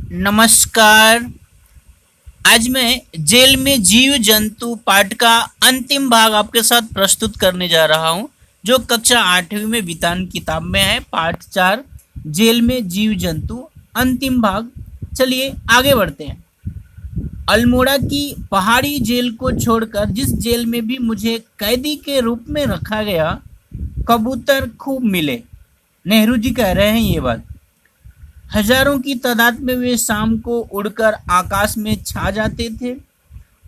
नमस्कार। आज मैं जेल में जीव जंतु पाठ का अंतिम भाग आपके साथ प्रस्तुत करने जा रहा हूं, जो कक्षा 8वीं में वितान किताब में है। पाठ 4 जेल में जीव जंतु अंतिम भाग। चलिए आगे बढ़ते हैं। अल्मोड़ा की पहाड़ी जेल को छोड़कर जिस जेल में भी मुझे कैदी के रूप में रखा गया, कबूतर खूब मिले। नेहरू जी कह रहे हैं ये बात। हजारों की तादाद में वे शाम को उड़कर आकाश में छा जाते थे।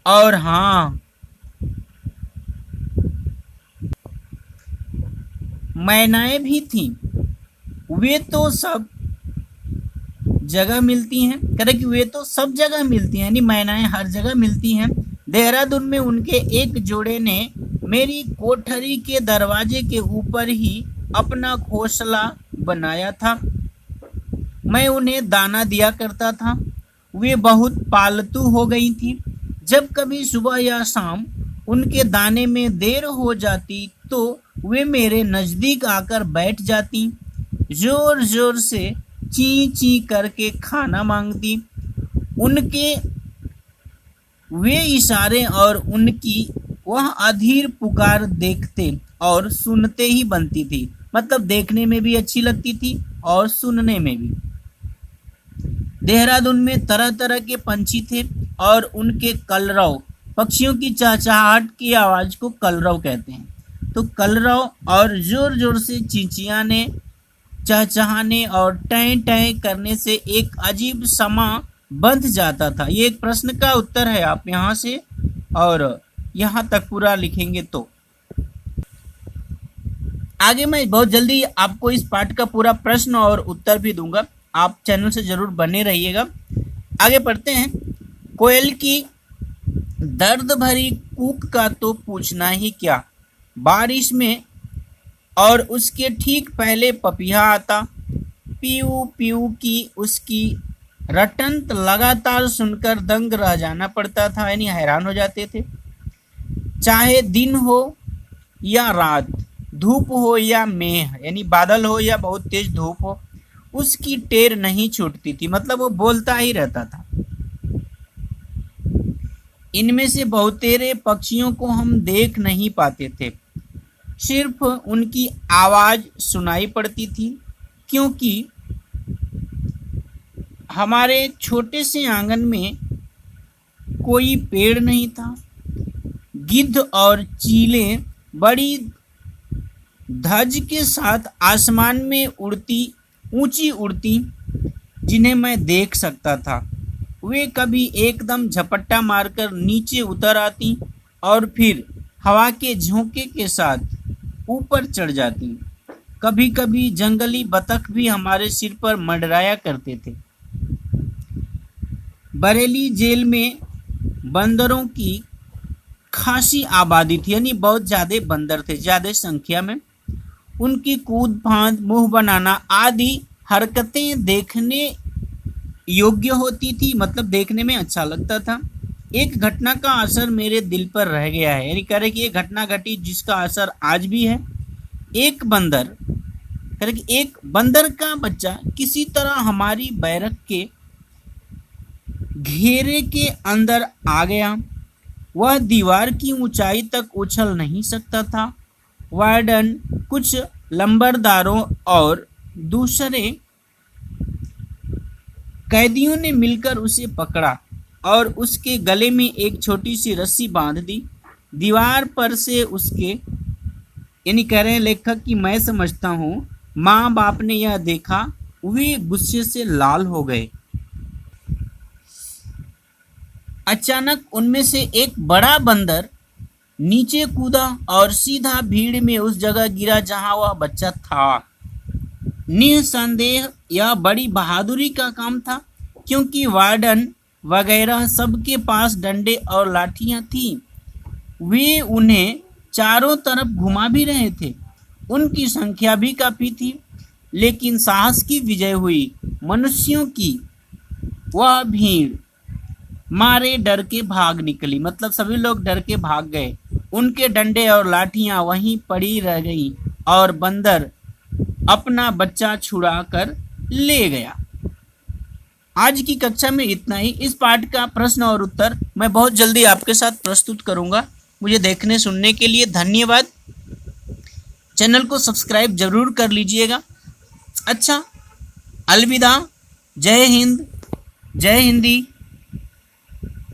और हाँ, मैनाएं भी थीं। वे तो सब जगह मिलती हैं। कह रहे कि वे तो सब जगह मिलती हैं, यानी मैनाएं हर जगह मिलती हैं। देहरादून में उनके एक जोड़े ने मेरी कोठरी के दरवाजे के ऊपर ही अपना घोंसला बनाया था। मैं उन्हें दाना दिया करता था। वे बहुत पालतू हो गई थी। जब कभी सुबह या शाम उनके दाने में देर हो जाती तो वे मेरे नज़दीक आकर बैठ जाती, जोर जोर से ची ची करके खाना मांगती। उनके वे इशारे और उनकी वह अधीर पुकार देखते और सुनते ही बनती थी। मतलब देखने में भी अच्छी लगती थी और सुनने में भी। देहरादून में तरह तरह के पंछी थे और उनके कलरव, पक्षियों की चहचहाहट की आवाज़ को कलरव कहते हैं। तो कलरव और जोर जोर से चिंचियाने, चहचहाने और टैं टैं करने से एक अजीब समा बंध जाता था। ये एक प्रश्न का उत्तर है, आप यहाँ से और यहाँ तक पूरा लिखेंगे तो आगे मैं बहुत जल्दी आपको इस पाठ का पूरा प्रश्न और उत्तर भी दूंगा। आप चैनल से जरूर बने रहिएगा। आगे पढ़ते हैं। कोयल की दर्द भरी कूक का तो पूछना ही क्या। बारिश में और उसके ठीक पहले पपीहा आता। पीऊ पीऊ की उसकी रटंत लगातार सुनकर दंग रह जाना पड़ता था, यानी हैरान हो जाते थे। चाहे दिन हो या रात, धूप हो या मेह, यानी बादल हो या बहुत तेज धूप हो, उसकी टेर नहीं छूटती थी। मतलब वो बोलता ही रहता था। इनमें से बहुतेरे पक्षियों को हम देख नहीं पाते थे, सिर्फ उनकी आवाज़ सुनाई पड़ती थी, क्योंकि हमारे छोटे से आंगन में कोई पेड़ नहीं था। गिद्ध और चीलें बड़ी धज के साथ आसमान में ऊंची उड़ती, जिन्हें मैं देख सकता था। वे कभी एकदम झपट्टा मारकर नीचे उतर आती और फिर हवा के झोंके के साथ ऊपर चढ़ जाती। कभी कभी जंगली बतख भी हमारे सिर पर मंडराया करते थे। बरेली जेल में बंदरों की खासी आबादी थी, यानी बहुत ज़्यादा बंदर थे, ज़्यादा संख्या में। उनकी कूद फांद, मुंह बनाना आदि हरकतें देखने योग्य होती थी, मतलब देखने में अच्छा लगता था। एक घटना का असर मेरे दिल पर रह गया है, यानी कह रहे कि ये घटना घटी जिसका असर आज भी है। एक बंदर का बच्चा किसी तरह हमारी बैरक के घेरे के अंदर आ गया। वह दीवार की ऊंचाई तक उछल नहीं सकता था। वार्डन, कुछ लंबरदारों और दूसरे कैदियों ने मिलकर उसे पकड़ा और उसके गले में एक छोटी सी रस्सी बांध दी। दीवार पर से उसके, यानी कह रहे हैं लेखक कि मैं समझता हूँ माँ बाप ने यह देखा, वे गुस्से से लाल हो गए। अचानक उनमें से एक बड़ा बंदर नीचे कूदा और सीधा भीड़ में उस जगह गिरा जहां वह बच्चा था। निसंदेह यह बड़ी बहादुरी का काम था, क्योंकि वार्डन वगैरह सबके पास डंडे और लाठियां थीं। वे उन्हें चारों तरफ घुमा भी रहे थे। उनकी संख्या भी काफ़ी थी, लेकिन साहस की विजय हुई। मनुष्यों की वह भीड़ मारे डर के भाग निकली, मतलब सभी लोग डर के भाग गए। उनके डंडे और लाठियां वहीं पड़ी रह गई और बंदर अपना बच्चा छुड़ा कर ले गया। आज की कक्षा में इतना ही। इस पाठ का प्रश्न और उत्तर मैं बहुत जल्दी आपके साथ प्रस्तुत करूंगा। मुझे देखने सुनने के लिए धन्यवाद। चैनल को सब्सक्राइब जरूर कर लीजिएगा। अच्छा, अलविदा। जय हिंद, जय हिंदी।